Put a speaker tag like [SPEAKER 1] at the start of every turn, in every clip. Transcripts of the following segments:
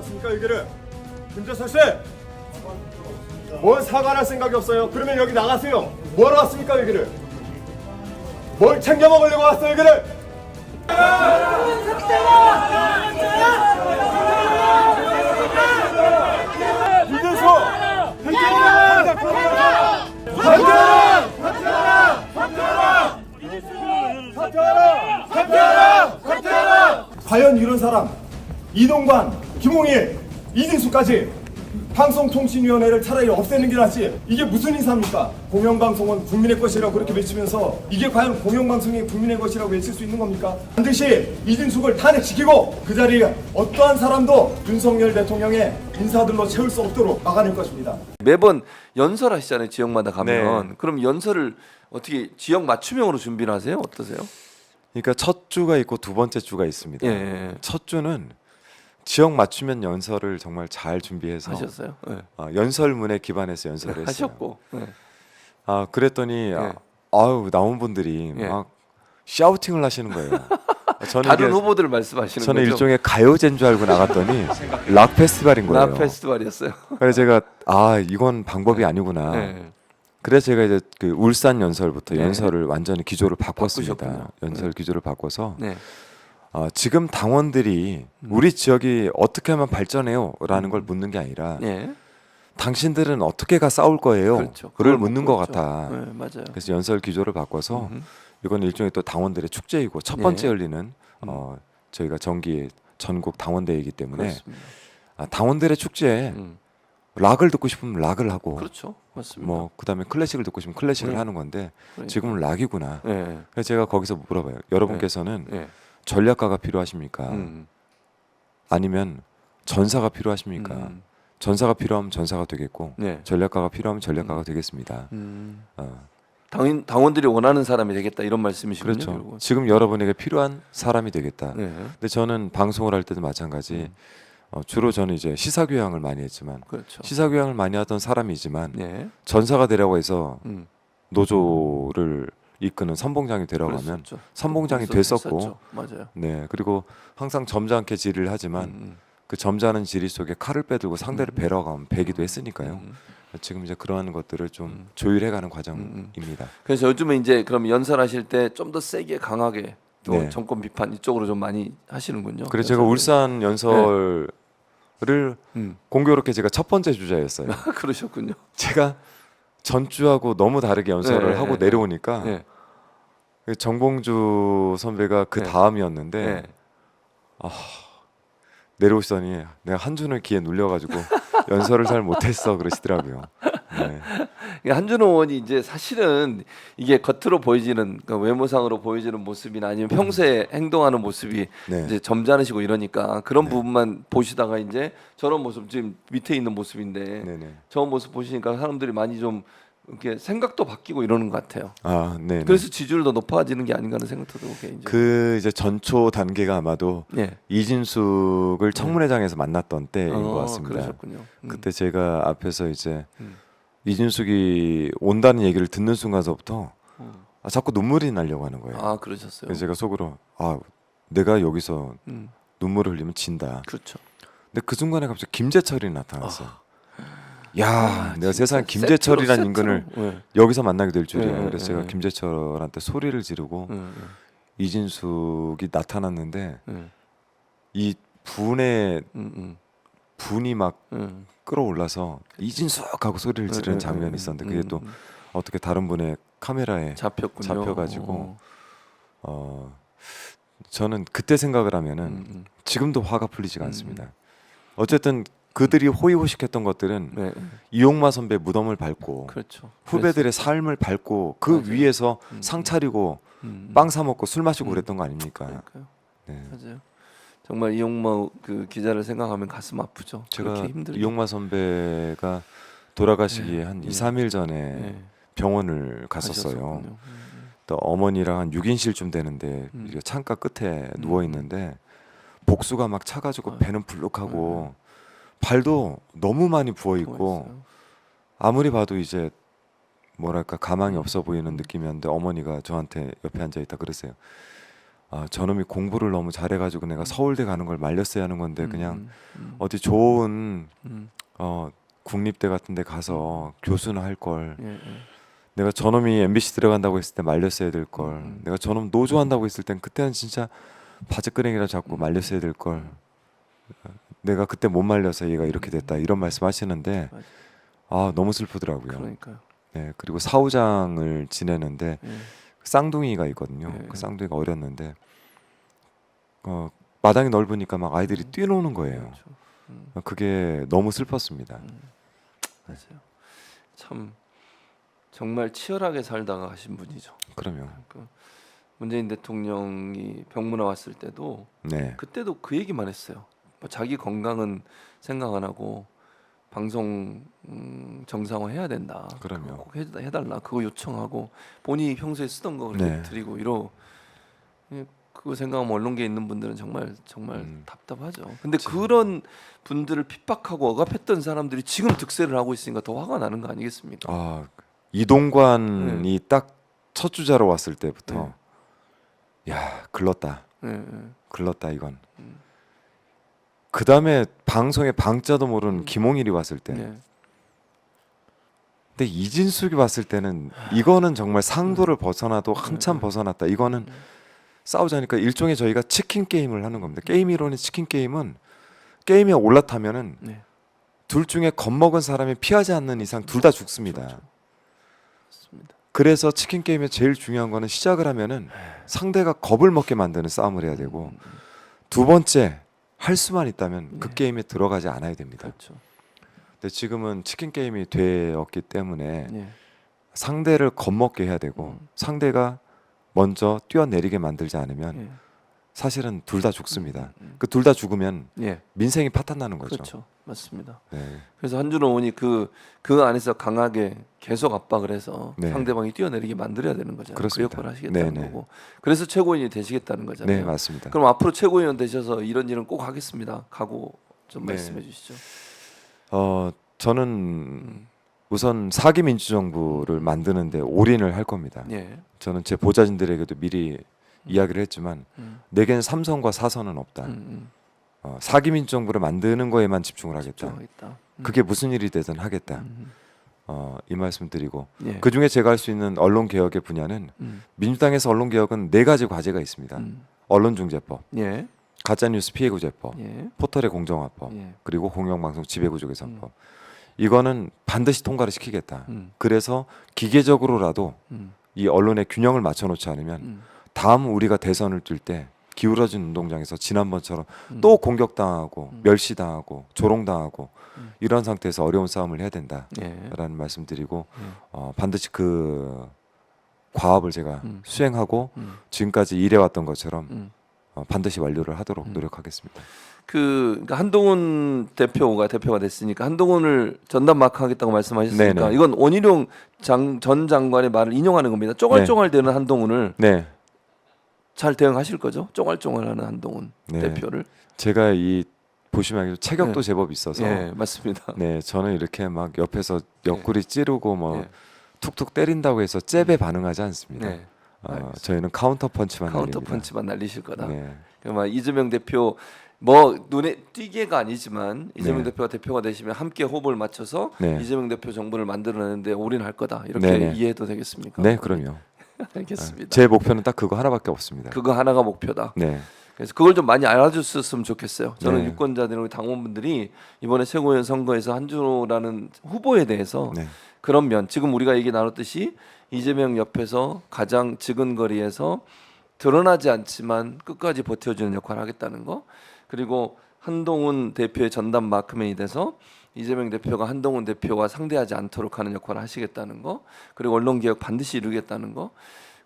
[SPEAKER 1] 왔습니까 여기를? 김재선 씨! 뭘 사과할 생각이 없어요? 그러면 여기 나가세요. 뭐하러 왔습니까 여기를? 뭘 챙겨 먹으려고 왔어요 여기를? 이준수! 사퇴하라! 과연 이런 사람 이동관, 김홍일, 이진수까지 방송통신위원회를 차라리 없애는 게 낫지. 이게 무슨 인사입니까? 공영방송은 국민의 것이라고 그렇게 외치면서 이게 과연 공영방송이 국민의 것이라고 외칠 수 있는 겁니까? 반드시 이진숙을 탄핵시키고 그 자리에 어떠한 사람도 윤석열 대통령의 인사들로 채울 수 없도록 막아낼 것입니다.
[SPEAKER 2] 매번 연설하시잖아요. 지역마다 가면.
[SPEAKER 3] 네.
[SPEAKER 2] 그럼 연설을 어떻게 지역 맞춤형으로 준비를 하세요? 어떠세요?
[SPEAKER 3] 그러니까 첫 주가 있고 두 번째 주가 있습니다.
[SPEAKER 2] 예.
[SPEAKER 3] 첫 주는 지역 맞춤형 연설을 정말 잘 준비해서
[SPEAKER 2] 하셨어요? 예.
[SPEAKER 3] 연설문에 기반해서 연설을 했어요.
[SPEAKER 2] 하셨고. 예.
[SPEAKER 3] 그랬더니
[SPEAKER 2] 예.
[SPEAKER 3] 아유 나온 분들이
[SPEAKER 2] 예.
[SPEAKER 3] 막 샤우팅을 하시는 거예요. 저는
[SPEAKER 2] 다른
[SPEAKER 3] 이게-
[SPEAKER 2] 후보들 말씀하시는
[SPEAKER 3] 저는
[SPEAKER 2] 거죠?
[SPEAKER 3] 일종의 가요제인 줄 알고 나갔더니 락 페스티벌인 거예요.
[SPEAKER 2] 락 페스티벌이었어요.
[SPEAKER 3] 그래서 제가 이건 방법이 아니구나.
[SPEAKER 2] 예.
[SPEAKER 3] 그래서 제가 이제 그 울산 연설부터
[SPEAKER 2] 네.
[SPEAKER 3] 연설을 완전히 기조를 바꿨습니다.
[SPEAKER 2] 바꾸셨군요.
[SPEAKER 3] 연설 기조를 바꿔서
[SPEAKER 2] 네.
[SPEAKER 3] 지금 당원들이 우리 지역이 어떻게 하면 발전해요?라는 걸 묻는 게 아니라
[SPEAKER 2] 예.
[SPEAKER 3] 당신들은 어떻게 가 싸울 거예요?
[SPEAKER 2] 그렇죠.
[SPEAKER 3] 그걸
[SPEAKER 2] 그걸
[SPEAKER 3] 묻는
[SPEAKER 2] 묻고
[SPEAKER 3] 것
[SPEAKER 2] 있죠.
[SPEAKER 3] 같아.
[SPEAKER 2] 네, 맞아요.
[SPEAKER 3] 그래서 연설 기조를 바꿔서
[SPEAKER 2] 음흠.
[SPEAKER 3] 이건 일종의 또 당원들의 축제이고 첫 번째
[SPEAKER 2] 네.
[SPEAKER 3] 열리는 저희가 정기 전국 당원대회이기 때문에
[SPEAKER 2] 그렇습니다.
[SPEAKER 3] 당원들의 축제에
[SPEAKER 2] 음.
[SPEAKER 3] 락을 듣고 싶으면 락을 하고
[SPEAKER 2] 그렇죠. 맞습니다.
[SPEAKER 3] 뭐 그다음에 클래식을 듣고 싶으면 클래식을
[SPEAKER 2] 네.
[SPEAKER 3] 하는 건데
[SPEAKER 2] 그러니까.
[SPEAKER 3] 지금은 락이구나.
[SPEAKER 2] 예.
[SPEAKER 3] 그래서 제가 거기서 물어봐요. 여러분께서는
[SPEAKER 2] 예.
[SPEAKER 3] 전략가가 필요하십니까?
[SPEAKER 2] 음.
[SPEAKER 3] 아니면 전사가 필요하십니까?
[SPEAKER 2] 음.
[SPEAKER 3] 전사가 필요하면 전사가 되겠고
[SPEAKER 2] 네.
[SPEAKER 3] 전략가가 필요하면 전략가가 되겠습니다.
[SPEAKER 2] 음.
[SPEAKER 3] 어,
[SPEAKER 2] 당원들이 원하는 사람이 되겠다 이런 말씀이시군요.
[SPEAKER 3] 그렇죠.
[SPEAKER 2] 결국은.
[SPEAKER 3] 지금 여러분에게 필요한 사람이 되겠다.
[SPEAKER 2] 네.
[SPEAKER 3] 근데 저는 방송을 할 때도 마찬가지. 주로 저는 이제 시사교양을 많이 했지만
[SPEAKER 2] 그렇죠.
[SPEAKER 3] 시사교양을 많이 하던 사람이지만
[SPEAKER 2] 네.
[SPEAKER 3] 전사가 되라고 해서
[SPEAKER 2] 음.
[SPEAKER 3] 노조를 이끄는 선봉장이 되라고 하면
[SPEAKER 2] 그랬었죠.
[SPEAKER 3] 선봉장이
[SPEAKER 2] 있었죠.
[SPEAKER 3] 됐었고
[SPEAKER 2] 맞아요.
[SPEAKER 3] 네 그리고 항상 점잖게 질의를 하지만 그 점잖은 질의 속에 칼을 빼들고 상대를 베러 가면 베기도 했으니까요. 지금 이제 그러한 것들을 좀 조율해가는 과정입니다.
[SPEAKER 2] 그래서 요즘에 이제 그럼 연설하실 때 좀 더 세게 강하게 또
[SPEAKER 3] 네.
[SPEAKER 2] 정권 비판 이쪽으로 좀 많이 하시는군요.
[SPEAKER 3] 그래서 제가 울산 연설을 공교롭게 제가 첫 번째 주자였어요.
[SPEAKER 2] 그러셨군요.
[SPEAKER 3] 제가 전주하고 너무 다르게 연설을
[SPEAKER 2] 네,
[SPEAKER 3] 하고
[SPEAKER 2] 네,
[SPEAKER 3] 내려오니까
[SPEAKER 2] 네.
[SPEAKER 3] 정봉주 선배가 그
[SPEAKER 2] 네.
[SPEAKER 3] 다음이었는데
[SPEAKER 2] 네.
[SPEAKER 3] 내려오시더니 내가 한 줄을 귀에 눌려가지고 연설을 잘 못했어 그러시더라고요. 네.
[SPEAKER 2] 그러니까 한준호 의원이 이제 사실은 이게 겉으로 보이지는 그러니까 외모상으로 보여지는 모습이나 아니면 평소에 행동하는 모습이
[SPEAKER 3] 네.
[SPEAKER 2] 이제 점잖으시고 이러니까 그런 부분만 보시다가 이제 저런 모습 지금 밑에 있는 모습인데
[SPEAKER 3] 네네.
[SPEAKER 2] 저 모습 보시니까 사람들이 많이 좀 이렇게 생각도 바뀌고 이러는 것 같아요.
[SPEAKER 3] 네.
[SPEAKER 2] 그래서 지지율도 높아지는 게 아닌가 하는 생각도 들고 개인적으로.
[SPEAKER 3] 그 이제 전초 단계가 아마도
[SPEAKER 2] 예.
[SPEAKER 3] 이진숙을 청문회장에서 만났던 때인 것 같습니다.
[SPEAKER 2] 그러셨군요.
[SPEAKER 3] 그때 제가 앞에서 이제
[SPEAKER 2] 음.
[SPEAKER 3] 이진숙이 온다는 얘기를 듣는 순간서부터 자꾸 눈물이 나려고 하는 거예요.
[SPEAKER 2] 아 그러셨어요.
[SPEAKER 3] 그래서 제가 속으로 내가 여기서
[SPEAKER 2] 음.
[SPEAKER 3] 눈물을 흘리면 진다.
[SPEAKER 2] 그렇죠.
[SPEAKER 3] 근데 그 순간에 갑자기 김재철이 나타났어요. 야, 내가
[SPEAKER 2] 진짜
[SPEAKER 3] 세상 김재철이라는
[SPEAKER 2] 세트로,
[SPEAKER 3] 인간을
[SPEAKER 2] 세트로. 네.
[SPEAKER 3] 여기서 만나게 될 줄이야.
[SPEAKER 2] 네,
[SPEAKER 3] 그래서 제가
[SPEAKER 2] 네.
[SPEAKER 3] 김재철한테 소리를 지르고 이진숙이 나타났는데 이 분의 분이 막 끌어올라서 이진숙 하고 소리를 지르는 장면이 있었는데 그게 또 어떻게 다른 분의 카메라에
[SPEAKER 2] 잡혔군요.
[SPEAKER 3] 잡혀가지고 저는 그때 생각을 하면은 지금도 화가 풀리지가 않습니다. 어쨌든 그들이 호의호식했던 것들은
[SPEAKER 2] 네.
[SPEAKER 3] 이용마 선배 무덤을 밟고
[SPEAKER 2] 그렇죠.
[SPEAKER 3] 후배들의 삶을 밟고 그
[SPEAKER 2] 맞아요.
[SPEAKER 3] 위에서 상 차리고 빵 사 먹고 술 마시고 그랬던 거 아닙니까?
[SPEAKER 2] 그러니까요.
[SPEAKER 3] 네.
[SPEAKER 2] 맞아요. 정말 이용마 그 기자를 생각하면 가슴 아프죠.
[SPEAKER 3] 제가
[SPEAKER 2] 그렇게 힘들게.
[SPEAKER 3] 이용마 선배가 돌아가시기 한 2, 3일 전에
[SPEAKER 2] 네.
[SPEAKER 3] 병원을 갔었어요.
[SPEAKER 2] 가셨었군요.
[SPEAKER 3] 또 어머니랑 한 6인실쯤 되는데 이게 창가 끝에 누워 있는데 복수가 막 차가지고 배는 불룩하고 발도 너무 많이 부어 있고
[SPEAKER 2] 고맙어요.
[SPEAKER 3] 아무리 봐도 이제 뭐랄까 가망이 없어 보이는 느낌이었는데 어머니가 저한테 옆에 앉아 있다 그러세요. 저놈이 공부를 너무 잘해가지고 내가 서울대 가는 걸 말렸어야 하는 건데 그냥 어디 좋은 국립대 같은데 가서 교수나 할 걸.
[SPEAKER 2] 예, 예.
[SPEAKER 3] 내가 저놈이 MBC 들어간다고 했을 때 말렸어야 될 걸. 내가 저놈 노조한다고 했을 땐 그때는 진짜 바지끄레기라 잡고 말렸어야 될 걸. 내가 그때 못 말려서 얘가 이렇게 됐다 이런 말씀하시는데 너무 슬프더라고요.
[SPEAKER 2] 그러니까요.
[SPEAKER 3] 네, 그리고 사후장을 지내는데
[SPEAKER 2] 예.
[SPEAKER 3] 쌍둥이가 있거든요.
[SPEAKER 2] 예.
[SPEAKER 3] 그 쌍둥이가 어렸는데 마당이 넓으니까 막 아이들이 뛰노는 거예요.
[SPEAKER 2] 그렇죠.
[SPEAKER 3] 그게 너무 슬펐습니다.
[SPEAKER 2] 맞아요. 참 정말 치열하게 살다가 가신 분이죠.
[SPEAKER 3] 그럼요.
[SPEAKER 2] 그 문재인 대통령이 병문안 왔을 때도
[SPEAKER 3] 네,
[SPEAKER 2] 그때도 그 얘기만 했어요. 뭐 자기 건강은 생각 안 하고 방송 정상화 해야 된다.
[SPEAKER 3] 그럼요.
[SPEAKER 2] 그거 꼭 해달라. 그거 요청하고 본인이 평소에 쓰던 거 그렇게
[SPEAKER 3] 네.
[SPEAKER 2] 드리고 그거 생각하면 언론계에 있는 분들은 정말 답답하죠. 근데 그런 분들을 핍박하고 억압했던 사람들이 지금 득세를 하고 있으니까 더 화가 나는 거 아니겠습니까?
[SPEAKER 3] 이동관이 딱 첫 주자로 왔을 때부터 야 글렀다.
[SPEAKER 2] 네.
[SPEAKER 3] 글렀다 이건. 그 다음에 방송에 방자도 모르는 김홍일이 왔을 때.
[SPEAKER 2] 네.
[SPEAKER 3] 근데 이진숙이 왔을 때는 이거는 정말 상도를 벗어나도 한참 벗어났다. 이거는 싸우자니까 일종의 저희가 치킨 게임을 하는 겁니다. 게임 이론의 치킨 게임은 게임에 올라타면은
[SPEAKER 2] 네.
[SPEAKER 3] 둘 중에 겁먹은 사람이 피하지 않는 이상 둘 다 죽습니다.
[SPEAKER 2] 맞습니다.
[SPEAKER 3] 그래서 치킨 게임의 제일 중요한 거는 시작을 하면은 상대가 겁을 먹게 만드는 싸움을 해야 되고 두 번째 할 수만 있다면 그 게임에 들어가지 않아야 됩니다.
[SPEAKER 2] 그렇죠.
[SPEAKER 3] 근데 지금은 치킨 게임이 되었기 때문에
[SPEAKER 2] 네.
[SPEAKER 3] 상대를 겁먹게 해야 되고 상대가 먼저 뛰어내리게 만들지 않으면
[SPEAKER 2] 네.
[SPEAKER 3] 사실은 둘 다 죽습니다. 그 둘 다 죽으면
[SPEAKER 2] 예.
[SPEAKER 3] 민생이 파탄나는 거죠.
[SPEAKER 2] 그렇죠. 맞습니다.
[SPEAKER 3] 네.
[SPEAKER 2] 그래서 한준호 의원이 그 안에서 강하게 계속 압박을 해서
[SPEAKER 3] 네.
[SPEAKER 2] 상대방이 뛰어내리게 만들어야 되는 거잖아요.
[SPEAKER 3] 그렇습니다.
[SPEAKER 2] 그 역할을 하시겠다는
[SPEAKER 3] 네네.
[SPEAKER 2] 거고. 그래서 최고위원이 되시겠다는 거잖아요.
[SPEAKER 3] 네, 맞습니다.
[SPEAKER 2] 그럼 앞으로 최고위원 되셔서 이런 일은 꼭 하겠습니다. 각오 좀
[SPEAKER 3] 네.
[SPEAKER 2] 말씀해 주시죠.
[SPEAKER 3] 저는 우선 4기 민주정부를 만드는데 올인을 할 겁니다.
[SPEAKER 2] 예.
[SPEAKER 3] 저는 제 보좌진들에게도 미리 이야기를 했지만 내겐 3선과 4선은 없다. 4기 민주정부를 만드는 거에만 집중을 하겠다.
[SPEAKER 2] 집중하겠다.
[SPEAKER 3] 그게 무슨 일이 되든 하겠다. 이 말씀 드리고
[SPEAKER 2] 예.
[SPEAKER 3] 그 중에 제가 할 수 있는 언론 개혁의 분야는 민주당에서 언론 개혁은 4가지 과제가 있습니다. 언론중재법,
[SPEAKER 2] 예.
[SPEAKER 3] 가짜뉴스 피해구제법,
[SPEAKER 2] 예.
[SPEAKER 3] 포털의 공정화법,
[SPEAKER 2] 예.
[SPEAKER 3] 그리고 공영방송 지배구조 개선법. 이거는 반드시 통과를 시키겠다. 그래서 기계적으로라도 이 언론의 균형을 맞춰놓지 않으면 다음 우리가 대선을 뛸 때 기울어진 운동장에서 지난번처럼 또 공격당하고 멸시당하고 조롱당하고 이런 상태에서 어려운 싸움을 해야 된다라는 말씀드리고 반드시 그 과업을 제가 수행하고 지금까지 일해왔던 것처럼 반드시 완료를 하도록 노력하겠습니다.
[SPEAKER 2] 그러니까 한동훈 대표가 됐으니까 한동훈을 전담 마크하겠다고 말씀하셨으니까
[SPEAKER 3] 네네.
[SPEAKER 2] 이건 원희룡 전 장관의 말을 인용하는 겁니다. 쫑알쫑알대는 한동훈을
[SPEAKER 3] 네,
[SPEAKER 2] 잘 대응하실 거죠? 쫑알쫑알하는 한동훈
[SPEAKER 3] 네.
[SPEAKER 2] 대표를.
[SPEAKER 3] 제가 이 보시면 알겠지만 체격도
[SPEAKER 2] 네.
[SPEAKER 3] 제법 있어서
[SPEAKER 2] 예, 맞습니다.
[SPEAKER 3] 네, 저는 이렇게 막 옆에서 옆구리 찌르고 뭐
[SPEAKER 2] 네.
[SPEAKER 3] 툭툭 때린다고 해서 잽에 반응하지 않습니다.
[SPEAKER 2] 네. 알겠습니다.
[SPEAKER 3] 저희는 카운터 펀치만
[SPEAKER 2] 카운터
[SPEAKER 3] 날립니다.
[SPEAKER 2] 펀치만 날리실 거다.
[SPEAKER 3] 네.
[SPEAKER 2] 그러니까 이재명 대표 뭐 눈에 띄게가 아니지만 이재명
[SPEAKER 3] 네.
[SPEAKER 2] 대표가 되시면 함께 호흡을 맞춰서
[SPEAKER 3] 네.
[SPEAKER 2] 이재명 대표 정부를 만들어내는데 올인할 거다. 이렇게
[SPEAKER 3] 네네.
[SPEAKER 2] 이해해도 되겠습니까?
[SPEAKER 3] 네, 그럼요.
[SPEAKER 2] 알겠습니다.
[SPEAKER 3] 제 목표는 딱 그거 하나밖에 없습니다.
[SPEAKER 2] 그거 하나가 목표다.
[SPEAKER 3] 네,
[SPEAKER 2] 그래서 그걸 좀 많이 알아줬으면 좋겠어요. 저는
[SPEAKER 3] 네.
[SPEAKER 2] 유권자들 우리 당원분들이 이번에 최고위원 선거에서 한준호라는 후보에 대해서
[SPEAKER 3] 네,
[SPEAKER 2] 그런 면 지금 우리가 얘기 나눴듯이 이재명 옆에서 가장 지근거리에서 드러나지 않지만 끝까지 버텨주는 역할을 하겠다는 거, 그리고 한동훈 대표의 전담 마크맨이 돼서 이재명 대표가 한동훈 대표와 상대하지 않도록 하는 역할을 하시겠다는 거, 그리고 언론개혁 반드시 이루겠다는 거,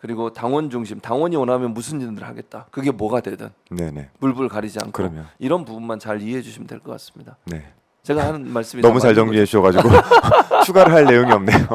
[SPEAKER 2] 그리고 당원 중심, 당원이 원하면 무슨 일을 하겠다. 그게 뭐가 되든
[SPEAKER 3] 네, 네.
[SPEAKER 2] 물불 가리지 않고
[SPEAKER 3] 그럼요.
[SPEAKER 2] 이런 부분만 잘 이해해 주시면 될 것 같습니다.
[SPEAKER 3] 네.
[SPEAKER 2] 제가 하는 말씀이
[SPEAKER 3] 너무 잘
[SPEAKER 2] 맞는
[SPEAKER 3] 정리해 주셔가지고 추가를 할 내용이 없네요.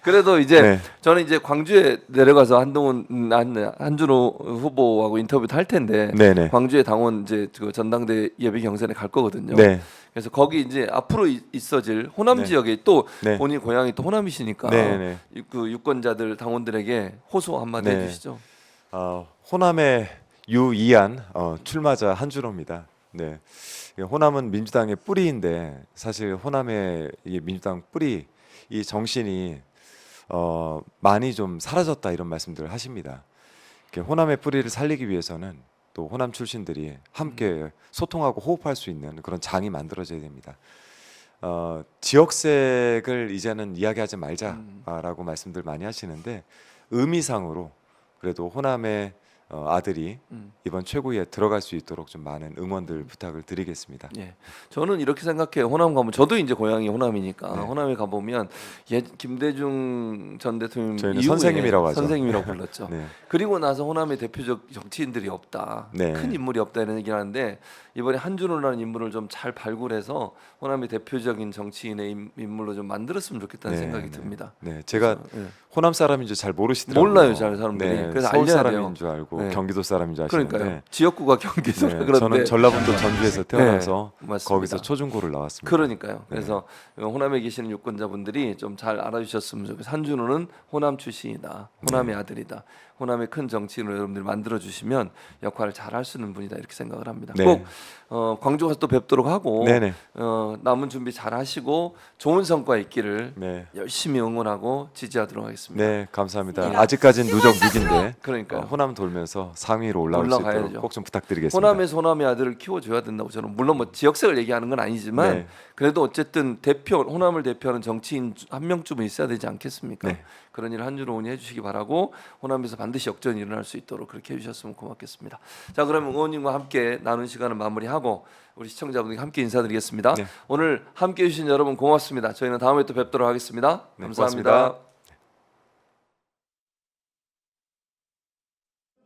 [SPEAKER 2] 그래도 이제
[SPEAKER 3] 네.
[SPEAKER 2] 저는 이제 광주에 내려가서 한준호 후보하고 인터뷰도 할 텐데
[SPEAKER 3] 네네.
[SPEAKER 2] 광주에 당원 이제 그 전당대 예비 경선에 갈 거거든요.
[SPEAKER 3] 네,
[SPEAKER 2] 그래서 거기 이제 앞으로 있어질 호남
[SPEAKER 3] 네.
[SPEAKER 2] 지역에 또
[SPEAKER 3] 네.
[SPEAKER 2] 본인 고향이 또 호남이시니까
[SPEAKER 3] 네네.
[SPEAKER 2] 그 유권자들 당원들에게 호소 한마디
[SPEAKER 3] 네.
[SPEAKER 2] 해주시죠.
[SPEAKER 3] 호남의 유이한 출마자 한준호입니다. 네, 호남은 민주당의 뿌리인데 사실 호남의 이 민주당 뿌리 이 정신이 많이 좀 사라졌다 이런 말씀들을 하십니다. 호남의 뿌리를 살리기 위해서는 또 호남 출신들이 함께 소통하고 호흡할 수 있는 그런 장이 만들어져야 됩니다. 지역색을 이제는 이야기하지 말자라고 말씀들 많이 하시는데 의미상으로 그래도 호남의 아들이 이번 최고위에 들어갈 수 있도록 좀 많은 응원들 부탁을 드리겠습니다.
[SPEAKER 2] 예, 저는 이렇게 생각해요. 호남 가면 저도 이제 고향이 호남이니까
[SPEAKER 3] 네.
[SPEAKER 2] 호남에 가보면 김대중 전 대통령
[SPEAKER 3] 저희는
[SPEAKER 2] 이후에
[SPEAKER 3] 선생님이라고 하죠.
[SPEAKER 2] 선생님이라고 불렀죠.
[SPEAKER 3] 네.
[SPEAKER 2] 그리고 나서 호남의 대표적 정치인들이 없다,
[SPEAKER 3] 네.
[SPEAKER 2] 큰 인물이 없다 이런 얘기를 하는데 이번에 한준호라는 인물을 좀 잘 발굴해서 호남의 대표적인 정치인의 인물로 좀 만들었으면 좋겠다는
[SPEAKER 3] 네,
[SPEAKER 2] 생각이
[SPEAKER 3] 네.
[SPEAKER 2] 듭니다.
[SPEAKER 3] 네, 제가
[SPEAKER 2] 예.
[SPEAKER 3] 호남 사람인 줄 잘 모르시더라고요.
[SPEAKER 2] 몰라요, 잘 사람들이.
[SPEAKER 3] 네,
[SPEAKER 2] 그래서
[SPEAKER 3] 서울
[SPEAKER 2] 알려야
[SPEAKER 3] 사람인
[SPEAKER 2] 돼요.
[SPEAKER 3] 줄 알고
[SPEAKER 2] 네.
[SPEAKER 3] 경기도 사람인 줄 아시는데.
[SPEAKER 2] 그러니까요. 지역구가 경기도라
[SPEAKER 3] 네,
[SPEAKER 2] 그런데
[SPEAKER 3] 저는 전라북도 전주에서 태어나서
[SPEAKER 2] 네, 맞습니다.
[SPEAKER 3] 거기서 초중고를 나왔습니다.
[SPEAKER 2] 그러니까요. 그래서 호남에 계시는 유권자분들이 좀 잘 알아주셨으면 좋겠어요. 한준호는 호남 출신이다. 호남의 아들이다. 호남의 큰 정치인으로 여러분들이 만들어 주시면 역할을 잘 할 수 있는 분이다 이렇게 생각을 합니다.
[SPEAKER 3] 네.
[SPEAKER 2] 꼭 광주 가서 또 뵙도록 하고
[SPEAKER 3] 네네.
[SPEAKER 2] 남은 준비 잘 하시고 좋은 성과 있기를
[SPEAKER 3] 네.
[SPEAKER 2] 열심히 응원하고 지지하도록 하겠습니다.
[SPEAKER 3] 네, 감사합니다. 아직까지는 누적 6인데
[SPEAKER 2] 그러니까요.
[SPEAKER 3] 호남 돌면서 상위로 올라올 수
[SPEAKER 2] 올라가야죠.
[SPEAKER 3] 있도록 꼭 좀 부탁드리겠습니다.
[SPEAKER 2] 호남에서 호남의 아들을 키워줘야 된다고 저는 물론 뭐 지역색을 얘기하는 건 아니지만
[SPEAKER 3] 네.
[SPEAKER 2] 그래도 어쨌든 호남을 대표하는 정치인 한 명쯤은 있어야 되지 않겠습니까?
[SPEAKER 3] 네.
[SPEAKER 2] 그런 일을 한준호 의원이 해주시기 바라고 호남에서 반드시 역전이 일어날 수 있도록 그렇게 해주셨으면 고맙겠습니다. 자, 그러면 의원님과 함께 나눈 시간을 마무리하고 우리 시청자분들께 함께 인사드리겠습니다.
[SPEAKER 3] 네.
[SPEAKER 2] 오늘 함께 해주신 여러분 고맙습니다. 저희는 다음에 또 뵙도록 하겠습니다.
[SPEAKER 3] 네,
[SPEAKER 2] 감사합니다.
[SPEAKER 3] 고맙습니다.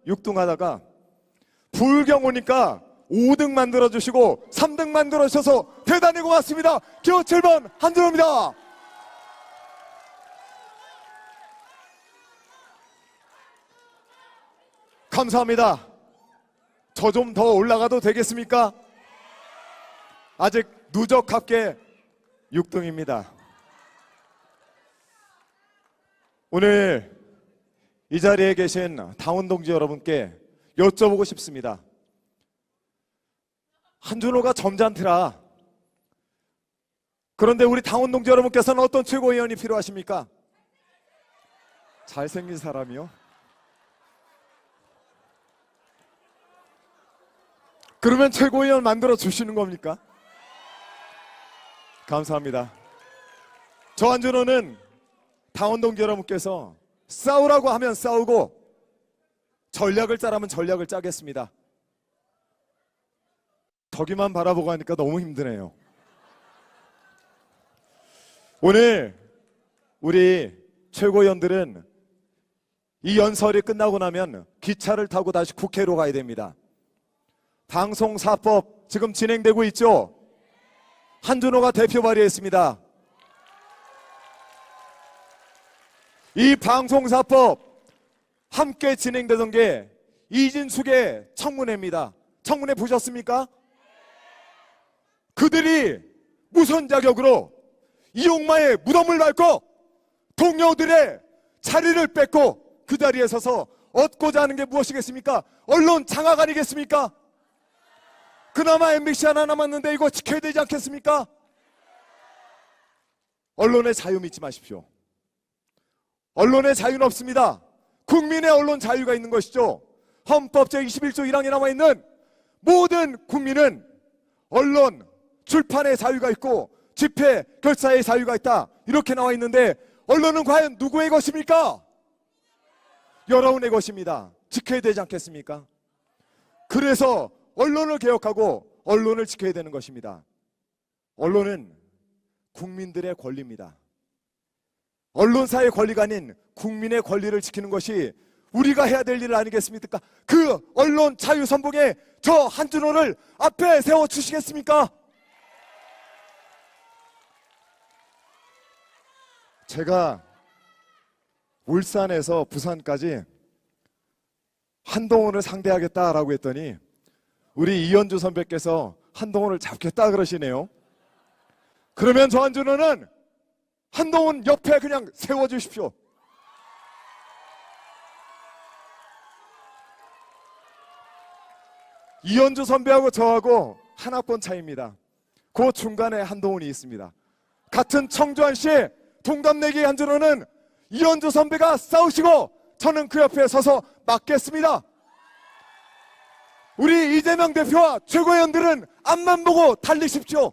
[SPEAKER 1] 6등 하다가 불경 오니까 5등 만들어 주시고 3등 만들어 주셔서 대단히 고맙습니다. 기호 7번 한준호입니다. 감사합니다. 저 좀 더 올라가도 되겠습니까? 아직 누적합계 6등입니다. 오늘 이 자리에 계신 당원 동지 여러분께 여쭤보고 싶습니다. 한준호가 점잖더라. 그런데 우리 당원 동지 여러분께서는 어떤 최고위원이 필요하십니까? 잘생긴 사람이요? 그러면 최고위원 만들어 주시는 겁니까? 감사합니다. 저 한준호는 당원 동지 여러분께서 싸우라고 하면 싸우고 전략을 짜라면 전략을 짜겠습니다. 저기만 바라보고 하니까 너무 힘드네요. 오늘 우리 최고위원들은 이 연설이 끝나고 나면 기차를 타고 다시 국회로 가야 됩니다. 방송사법 지금 진행되고 있죠? 한준호가 대표 발의했습니다. 이 방송사법 함께 진행되던 게 이진숙의 청문회입니다. 청문회 보셨습니까? 그들이 무슨 자격으로 이용마의 무덤을 밟고 동료들의 자리를 뺏고 그 자리에 서서 얻고자 하는 게 무엇이겠습니까? 언론 장악 아니겠습니까? 그나마 MBC 하나 남았는데 이거 지켜야 되지 않겠습니까? 언론의 자유 믿지 마십시오. 언론의 자유는 없습니다. 국민의 언론 자유가 있는 것이죠. 헌법 제21조 1항에 나와 있는 모든 국민은 언론, 출판의 자유가 있고 집회, 결사의 자유가 있다. 이렇게 나와 있는데 언론은 과연 누구의 것입니까? 여러분의 것입니다. 지켜야 되지 않겠습니까? 그래서 언론을 개혁하고 언론을 지켜야 되는 것입니다. 언론은 국민들의 권리입니다. 언론사의 권리가 아닌 국민의 권리를 지키는 것이 우리가 해야 될 일 아니겠습니까? 그 언론 자유 선봉에 저 한준호를 앞에 세워주시겠습니까? 제가 울산에서 부산까지 한동훈을 상대하겠다라고 했더니 우리 이현주 선배께서 한동훈을 잡겠다 그러시네요. 그러면 저 한준호는 한동훈 옆에 그냥 세워주십시오. 이현주 선배하고 저하고 한 학번 차이입니다. 그 중간에 한동훈이 있습니다. 같은 청주안시 동답내기 한준호는 이현주 선배가 싸우시고 저는 그 옆에 서서 막겠습니다. 우리 이재명 대표와 최고위원들은 앞만 보고 달리십시오.